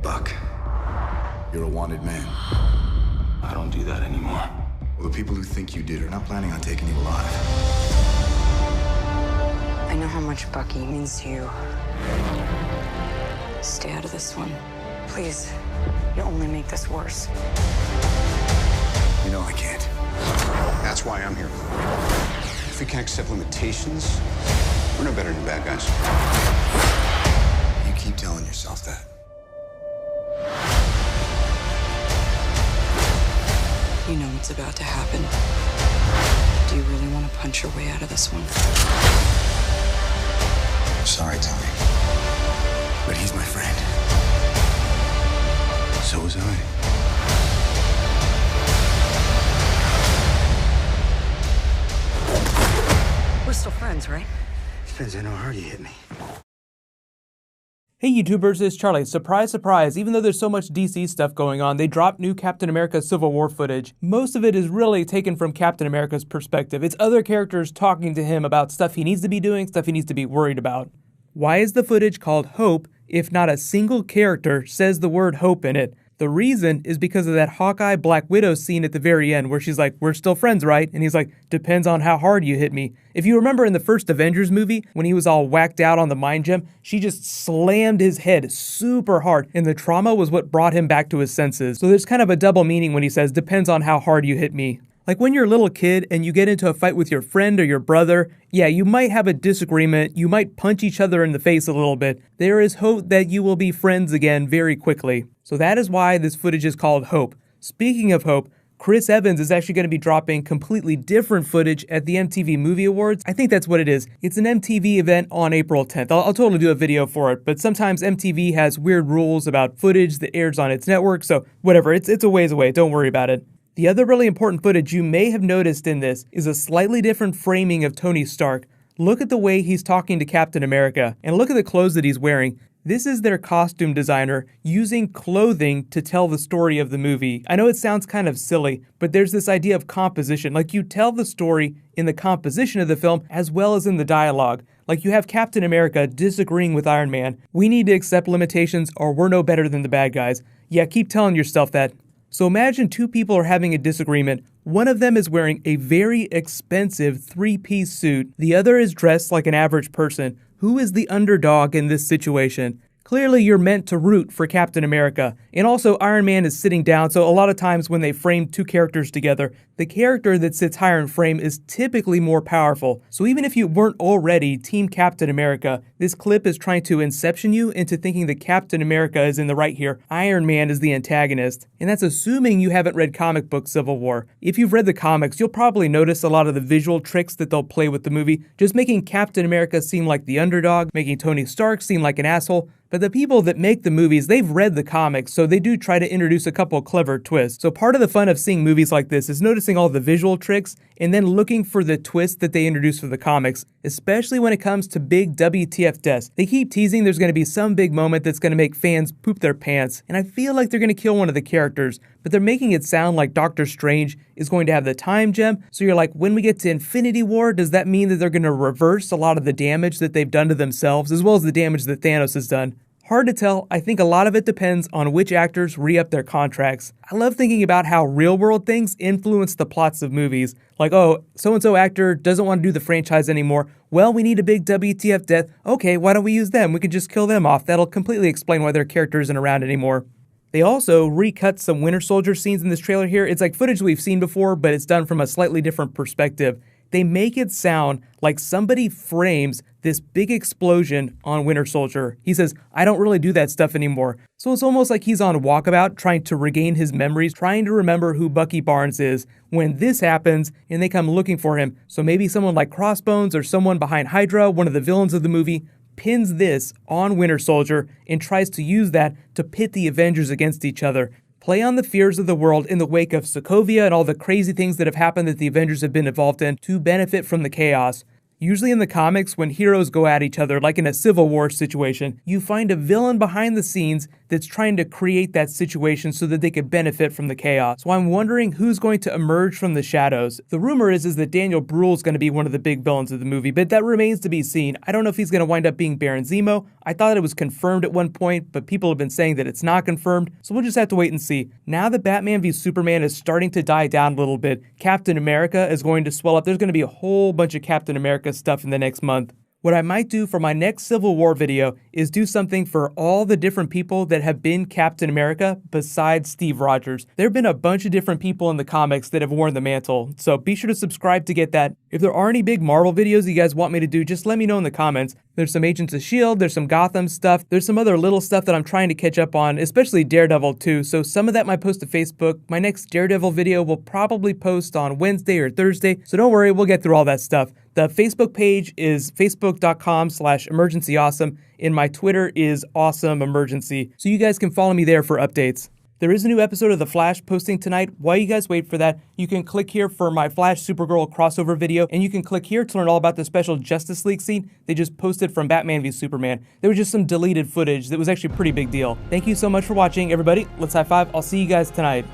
Buck. You're a wanted man. I don't do that anymore. Well, the people who think you did are not planning on taking you alive. I know how much Bucky means to you. Stay out of this one. Please. You'll only make this worse. You know I can't. That's why I'm here. If we can't accept limitations, we're no better than bad guys. You keep telling yourself that. You know what's about to happen. Do you really want to punch your way out of this one? I'm sorry, Tommy. But he's my friend. So was I. We're still friends, right? Depends on how hard you hit me. Hey YouTubers, it's Charlie. Surprise, surprise, even though there's so much DC stuff going on, they dropped new Captain America Civil War footage. Most of it is really taken from Captain America's perspective. It's other characters talking to him about stuff he needs to be doing, stuff he needs to be worried about. Why is the footage called Hope if not a single character says the word hope in it? The reason is because of that Hawkeye Black Widow scene at the very end where she's like, "We're still friends, right?" And he's like, "Depends on how hard you hit me." If you remember in the first Avengers movie, when he was all whacked out on the mind gem, she just slammed his head super hard, and the trauma was what brought him back to his senses. So there's kind of a double meaning when he says, "Depends on how hard you hit me." Like when you're a little kid and you get into a fight with your friend or your brother, yeah, you might have a disagreement, you might punch each other in the face a little bit. There is hope that you will be friends again very quickly. So that is why this footage is called Hope. Speaking of hope, Chris Evans is actually going to be dropping completely different footage at the MTV Movie Awards. I think that's what it is. It's an MTV event on April 10th. I'll totally do a video for it, but sometimes MTV has weird rules about footage that airs on its network, so whatever, it's a ways away, don't worry about it. The other really important footage you may have noticed in this is a slightly different framing of Tony Stark. Look at the way he's talking to Captain America, and look at the clothes that he's wearing. This is their costume designer using clothing to tell the story of the movie. I know it sounds kind of silly, but there's this idea of composition. Like you tell the story in the composition of the film as well as in the dialogue. Like you have Captain America disagreeing with Iron Man. We need to accept limitations or we're no better than the bad guys. Yeah, keep telling yourself that. So imagine two people are having a disagreement. One of them is wearing a very expensive three-piece suit. The other is dressed like an average person. Who is the underdog in this situation? Clearly, you're meant to root for Captain America. And also, Iron Man is sitting down, so a lot of times when they frame two characters together, the character that sits higher in frame is typically more powerful. So even if you weren't already Team Captain America, this clip is trying to inception you into thinking that Captain America is in the right here. Iron Man is the antagonist. And that's assuming you haven't read comic book Civil War. If you've read the comics, you'll probably notice a lot of the visual tricks that they'll play with the movie, just making Captain America seem like the underdog, making Tony Stark seem like an asshole. But the people that make the movies, they've read the comics, so they do try to introduce a couple clever twists. So part of the fun of seeing movies like this is noticing all the visual tricks and then looking for the twist that they introduce for the comics, especially when it comes to big WTF deaths. They keep teasing there's going to be some big moment that's going to make fans poop their pants, and I feel like they're going to kill one of the characters, but they're making it sound like Doctor Strange is going to have the time gem, so you're like, when we get to Infinity War, does that mean that they're going to reverse a lot of the damage that they've done to themselves, as well as the damage that Thanos has done? Hard to tell. I think a lot of it depends on which actors re-up their contracts. I love thinking about how real-world things influence the plots of movies. Like, oh, so-and-so actor doesn't want to do the franchise anymore. Well, we need a big WTF death. Okay, why don't we use them? We could just kill them off. That'll completely explain why their character isn't around anymore. They also recut some Winter Soldier scenes in this trailer here. It's like footage we've seen before, but it's done from a slightly different perspective. They make it sound like somebody frames this big explosion on Winter Soldier. He says, "I don't really do that stuff anymore." So it's almost like he's on walkabout trying to regain his memories, trying to remember who Bucky Barnes is when this happens and they come looking for him. So maybe someone like Crossbones or someone behind Hydra, one of the villains of the movie, pins this on Winter Soldier and tries to use that to pit the Avengers against each other. Play on the fears of the world in the wake of Sokovia and all the crazy things that have happened that the Avengers have been involved in to benefit from the chaos. Usually in the comics, when heroes go at each other, like in a Civil War situation, you find a villain behind the scenes that's trying to create that situation so that they could benefit from the chaos. So I'm wondering who's going to emerge from the shadows. The rumor is that Daniel Bruhl's going to be one of the big villains of the movie, but that remains to be seen. I don't know if he's going to wind up being Baron Zemo. I thought it was confirmed at one point, but people have been saying that it's not confirmed, so we'll just have to wait and see. Now that Batman v Superman is starting to die down a little bit, Captain America is going to swell up. There's going to be a whole bunch of Captain America stuff in the next month. What I might do for my next Civil War video is do something for all the different people that have been Captain America besides Steve Rogers. There have been a bunch of different people in the comics that have worn the mantle, so be sure to subscribe to get that. If there are any big Marvel videos you guys want me to do, just let me know in the comments. There's some Agents of S.H.I.E.L.D., there's some Gotham stuff, there's some other little stuff that I'm trying to catch up on, especially Daredevil too, so some of that might post to Facebook. My next Daredevil video will probably post on Wednesday or Thursday, so don't worry, we'll get through all that stuff. The Facebook page is facebook.com/emergencyawesome, and my Twitter is awesomeemergency, so you guys can follow me there for updates. There is a new episode of The Flash posting tonight. While you guys wait for that, you can click here for my Flash Supergirl crossover video, and you can click here to learn all about the special Justice League scene they just posted from Batman v Superman. There was just some deleted footage that was actually a pretty big deal. Thank you so much for watching, everybody. Let's high five. I'll see you guys tonight.